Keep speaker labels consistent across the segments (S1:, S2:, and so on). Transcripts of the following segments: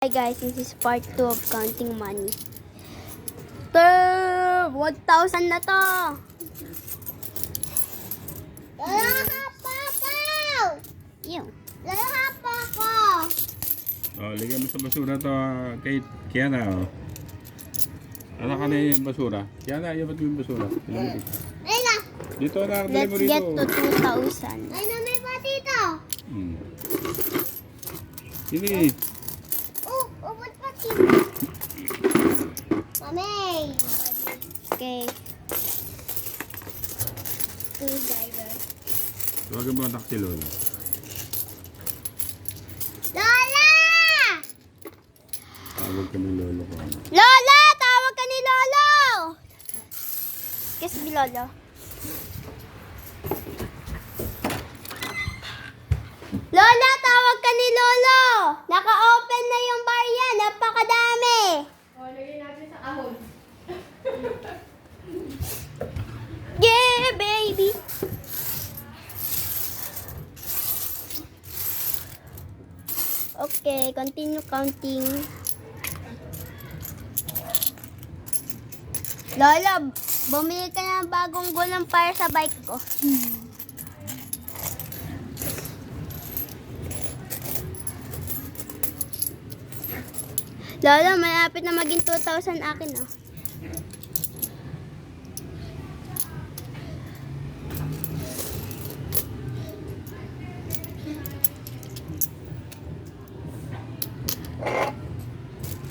S1: Hi guys, this is part 2 of counting money. 1,000 na to. Yung.
S2: Lagyan mo sa basura to kay Kiana. Ano ka na yung basura? Kiana, ayaw ba't yung basura? Dito na, dali
S1: Let's
S2: mo rito.
S1: get to 2,000.
S3: Ay, may pa dito.
S2: Sini.
S3: Ubod pa dito. Mami.
S1: Okay.
S3: Two drivers.
S2: Tawagan mo ang taxi Lola.
S3: Lola!
S2: Tawag kami Lolo ko.
S1: Lola! Tawag ka ni Lolo! Kiss me, Lolo. Lola! Tawag ka ni Lolo! Naka-open na yung bar yan. Napakadami.
S4: Lagay natin sa kahon.
S1: Yeah, baby! Okay, continue counting. Lola, bumili ka ng bagong gulong para sa bike ko. Lola, malapit na maging 2,000 akin, oh.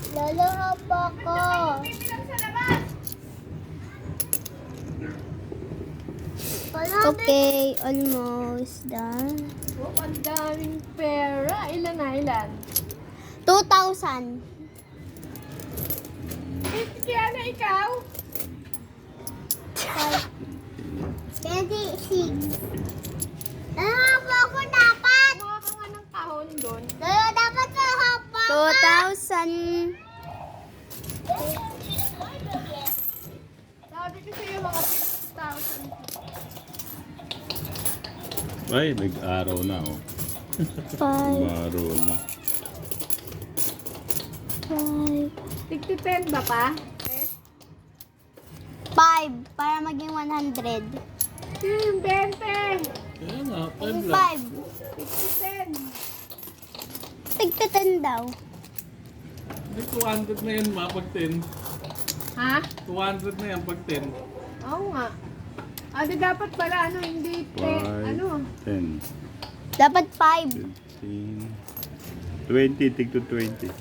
S3: Lolo, hapa ko.
S1: Okay, almost done.
S4: Oh, ang daming pera. Ilan na, ilan?
S1: 2,000.
S4: Kaya na ikaw?
S3: 26. Lolo, hapa ko dapat.
S4: Kuha ka nga ng kahon doon.
S3: Lolo, dapat ko hapa.
S1: 2,000.
S4: Sabi ko sa'yo mga 50,000.
S2: Ay, nag-araw na oh.
S1: 5,
S2: Nag-araw na.
S1: 5,
S4: 60-10 ba pa?
S1: 5 para maging 100.
S4: Yung 20.
S2: Kaya nga,
S1: 5.
S4: 60-10.
S1: Tigta 10 daw.
S5: Hindi, 200 na yan pag 10.
S4: Ha?
S5: 200 na yan pag 10.
S4: Oo nga. Dapat pala hindi
S2: 5, 10,
S1: Dapat 5.
S2: 15, 20, tig to 20.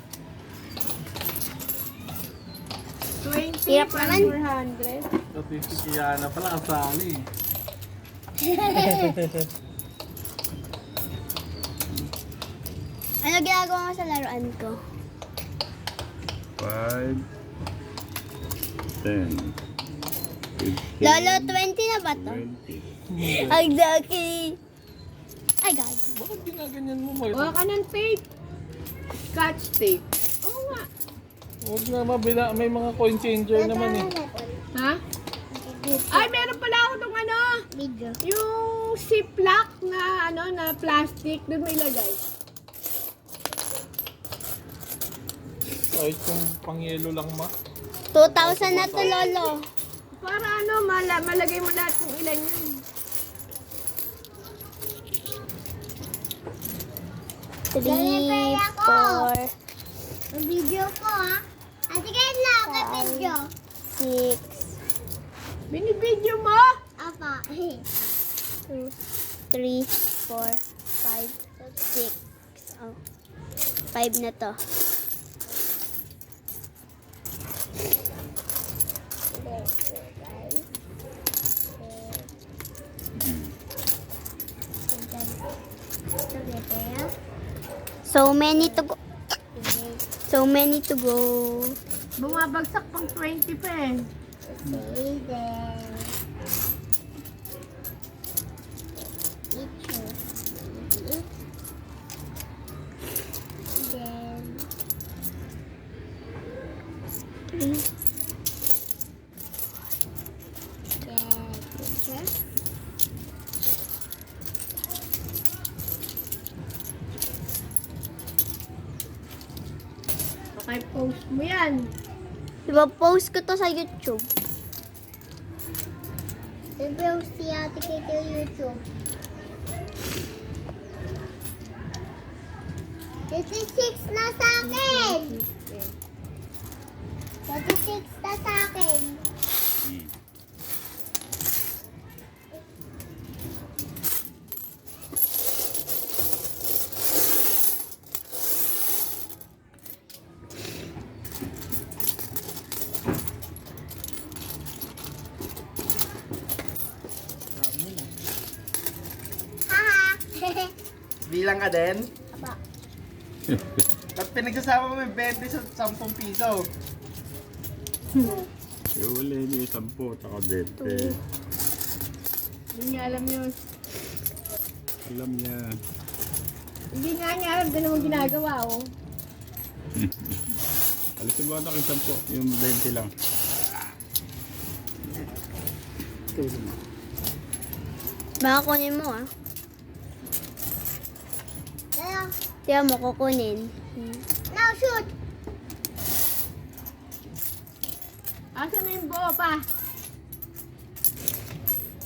S4: 20
S1: Hirap
S4: pa
S1: naman.
S4: 400.
S5: Kasi si Kiana pala kasali.
S1: Ano ginagawa mo sa laruan ko?
S2: 5, 10, 15,
S1: Lolo, 20 na ba to?
S2: 20.
S1: Ang daki. Ay, God.
S5: Bakit ginaganyan mo? May
S4: Kuha ka ng tape. Scotch tape. Oo nga.
S5: huwag na mabila. May mga coin changer naman eh.
S4: Ha? Ay, meron pala ako nung
S3: Video.
S4: yung ziplock na na plastic. Doon may ilagay.
S5: Kahit kung pangyelo lang ma.
S1: 2,000 na to, Lolo.
S4: Para malagay mo lahat kung ilan yun.
S1: Three,
S3: ako.
S1: 4,
S3: Video ko, ha? Ate Kayla, ka video.
S1: 6,
S4: Binibidyo mo?
S3: Apa.
S1: 2, 3, 4, 5, 6. Oh. 5 na to. So many to go. So many to go.
S4: Bumabagsak pang 20 pa eh. Ay, post mo yan.
S1: Ipa-post ko to sa YouTube.
S3: Nag-browse si Ate Kate yung YouTube. 36 na sa akin! 36 na sa akin.
S2: Hmm.
S3: Haha!
S6: Bilang ka din?
S3: Aba.
S6: Ba't pinagsasama mo yung 20 sa 10 piso?
S2: Yung uli niya 10, tsaka 20.
S4: Hindi niya alam yun.
S2: Alam niya.
S4: Hindi nga niya alam, doon naman ginagawa, oh.
S2: Alisin mo anak yung 10, yung 20 lang.
S1: Baka kunin mo ah.
S3: Dalaw.
S1: Tiyan mo, kukunin.
S3: Now shoot!
S4: Asan na yung buo pa?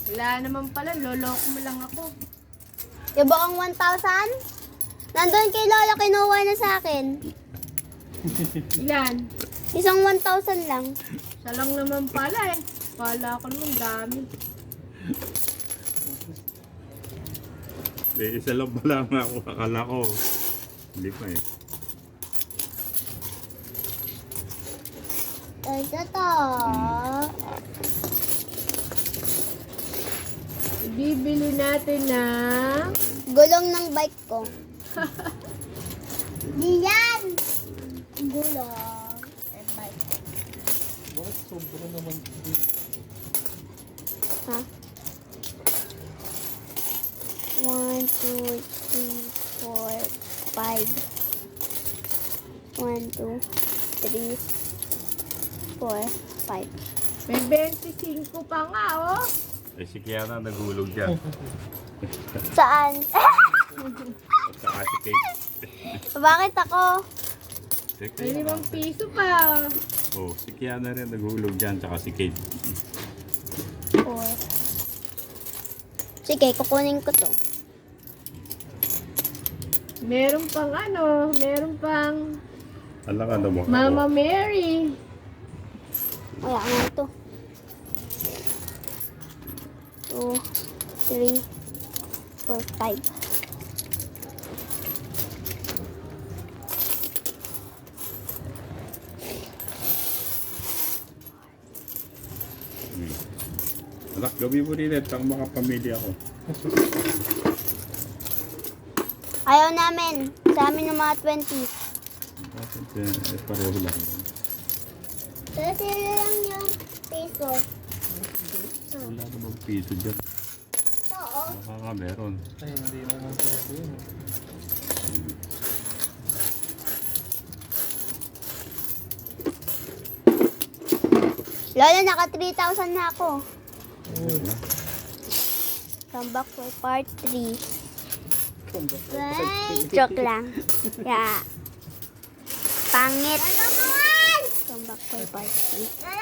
S4: Wala naman pala, loloko mo lang ako.
S1: Yung buong 1,000? Nandun kay Lola, kinuha na sa akin.
S4: Ilan?
S1: Isang 1,000 lang.
S4: Siya lang naman pala eh. Pala ko naman dami.
S2: Di, isa lang pala nga ako. Akala ko. Hindi pa eh.
S3: Ito to.
S4: Bibili natin ng...
S1: Gulong ng bike ko.
S3: Di yan! Gulong.
S5: Bakit sobra naman?
S1: Ha? 1, 2, 3, 4, 5. 1, 2, 3, 4, 5.
S4: May 25 pa nga, oh.
S2: Eh si Kiana naghulog dyan.
S1: Saan?
S2: At saka si Kate.
S1: Bakit ako?
S2: Teka,
S4: May 5 piso pa.
S2: oh, si Kiana rin naghulog dyan, tsaka si Kate.
S1: 4. Sige, kukunin ko to.
S4: Meron pang ano, meron pang
S2: Alam ka na mo.
S4: Mama Mary.
S1: Wala nga ito. 2, 3, 4, 5.
S2: Anak, gawin mo rin ang makapamilya ko.
S1: Ayaw namin. Sa amin ng mga 20.
S2: Bakit pareho lang.
S3: Kasi lang yung piso.
S2: Wala namang piso dyan.
S3: Oo.
S2: Baka nga meron.
S5: Ay, hindi naman pwede yun.
S1: Lola, naka 3,000 na ako. Come back for part 3. Joke lang. Yeah. Pangit. Come back for part 3.